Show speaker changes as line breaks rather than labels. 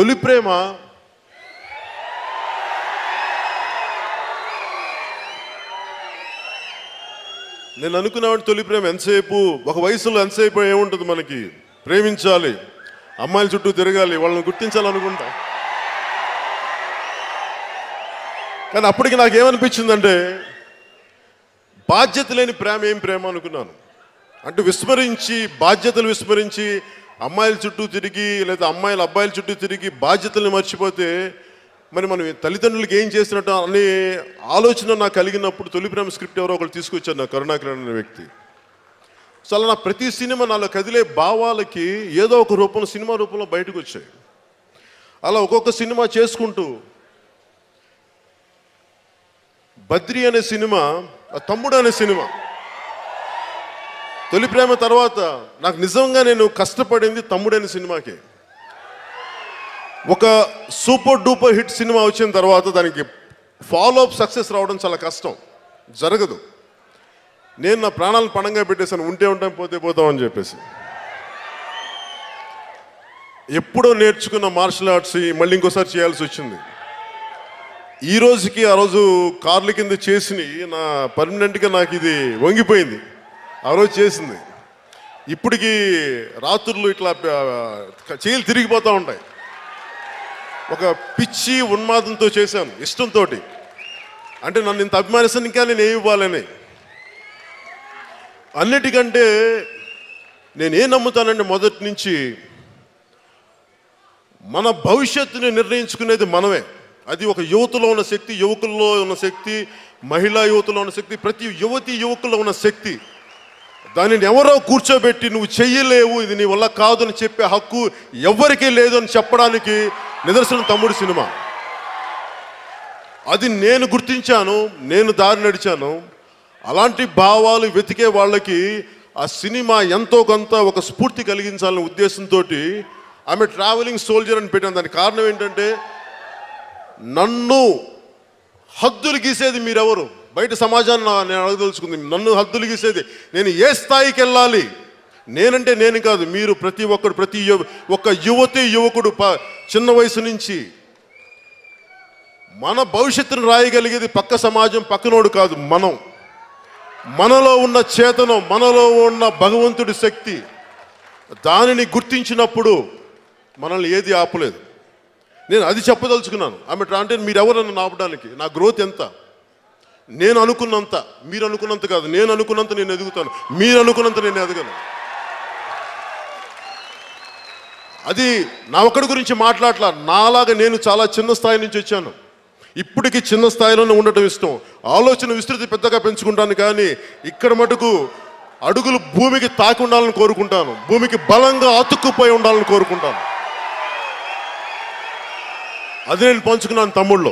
తొలి ప్రేమ నేను అనుకున్నాను. తొలి ప్రేమ ఎంతసేపు, ఒక వయసులో ఎంతసేపు ఏముంటుంది మనకి, ప్రేమించాలి, అమ్మాయిల చుట్టూ తిరగాలి, వాళ్ళని గుర్తించాలనుకుంటా. కానీ అప్పటికి నాకేమనిపించిందంటే బాధ్యత లేని ప్రేమ ఏం ప్రేమ అనుకున్నాను. అంటే విస్మరించి, బాధ్యతలు విస్మరించి అమ్మాయిల చుట్టూ తిరిగి లేదా అమ్మాయిల అబ్బాయిల చుట్టూ తిరిగి బాధ్యతల్ని మర్చిపోతే మరి మనం తల్లిదండ్రులకి ఏం చేసినట్టు అనే ఆలోచన నాకు కలిగినప్పుడు తొలి ప్రేమ స్క్రిప్ట్ ఎవరో ఒకరు తీసుకొచ్చారు, నా కరుణాకరన్ అనే వ్యక్తి. సో అలా నా ప్రతి సినిమా నాలో కదిలే భావాలకి ఏదో ఒక రూపంలో, సినిమా రూపంలో బయటకు వచ్చాయి. అలా ఒక్కొక్క సినిమా చేసుకుంటూ బద్రి అనే సినిమా, తమ్ముడు అనే సినిమా, తొలి ప్రేమ తర్వాత నాకు నిజంగా నేను కష్టపడింది తమ్ముడు అనే సినిమాకి. ఒక సూపర్ డూపర్ హిట్ సినిమా వచ్చిన తర్వాత దానికి ఫాలో అప్ సక్సెస్ రావడం చాలా కష్టం, జరగదు. నేను నా ప్రాణాలను పణంగా పెట్టేశాను, ఉంటే ఉంటాం పోతే పోతామని చెప్పేసి. ఎప్పుడో నేర్చుకున్న మార్షల్ ఆర్ట్స్ మళ్ళీ ఇంకోసారి చేయాల్సి వచ్చింది. ఈ రోజుకి ఆ రోజు కార్ల కింద చేసి నా పర్మనెంట్గా నాకు ఇది వంగిపోయింది. ఆ రోజు చేసింది ఇప్పటికి రాత్రులు ఇట్లా చేతులు తిరిగిపోతూ ఉంటాయి. ఒక పిచ్చి ఉన్మాదంతో చేశాను, ఇష్టంతో. అంటే నన్ను ఇంత అభిమానిస్తాను, ఇంకా నేను ఏమి ఇవ్వాలని. అన్నిటికంటే నేనేం నమ్ముతానంటే మొదటి నుంచి మన భవిష్యత్తుని నిర్ణయించుకునేది మనమే. అది ఒక యువతలో ఉన్న శక్తి, యువకుల్లో ఉన్న శక్తి, మహిళా యువతలో ఉన్న శక్తి, ప్రతి యువతి యువకుల్లో ఉన్న శక్తి. దానిని ఎవరో కూర్చోబెట్టి నువ్వు చెయ్యలేవు, ఇది నీ వల్ల కాదు అని చెప్పే హక్కు ఎవరికీ లేదు అని చెప్పడానికి నిదర్శనం తమ్ముడు సినిమా. అది నేను గుర్తించాను, నేను దారి నడిచాను. అలాంటి భావాలు వెతికే వాళ్ళకి ఆ సినిమా ఎంతో కొంత ఒక స్ఫూర్తి కలిగించాలనే ఉద్దేశంతో ఆమె ట్రావెలింగ్ సోల్జర్ అని పెట్టాను. దానికి కారణం ఏంటంటే నన్ను హద్దులు గీసేది మీరెవరు, బయట సమాజాన్ని నేను అడగదలుచుకుంది. నన్ను హద్దులు గీసేది, నేను ఏ స్థాయికి వెళ్ళాలి, నేనంటే నేను కాదు, మీరు ప్రతి ఒక్కరు, ప్రతి ఒక్క యువతి యువకుడు చిన్న వయసు నుంచి మన భవిష్యత్తును రాయగలిగేది పక్క సమాజం, పక్కనోడు కాదు, మనం. మనలో ఉన్న చేతనం, మనలో ఉన్న భగవంతుడి శక్తి, దానిని గుర్తించినప్పుడు మనల్ని ఏది ఆపలేదు. నేను అది చెప్పదలుచుకున్నాను. ఆమె అంటే మీరెవరు నన్ను ఆపడానికి, నా గ్రోత్ ఎంత, నేను అనుకున్నంత, మీరు అనుకున్నంత కాదు, నేను అనుకున్నంత నేను ఎదుగుతాను, మీరు అనుకున్నంత నేను ఎదగను. అది నా ఒక్కడి గురించి మాట్లాడలా, నాలాగా నేను చాలా చిన్న స్థాయి నుంచి వచ్చాను. ఇప్పటికీ చిన్న స్థాయిలోనే ఉండటం ఇష్టం. ఆలోచన విస్తృతి పెద్దగా పెంచుకుంటాను, కానీ ఇక్కడ మటుకు అడుగులు భూమికి తాకి ఉండాలని కోరుకుంటాను, భూమికి బలంగా అతుక్కుపోయి ఉండాలని కోరుకుంటాను. అది నేను పంచుకున్నాను తమ్ముళ్ళు.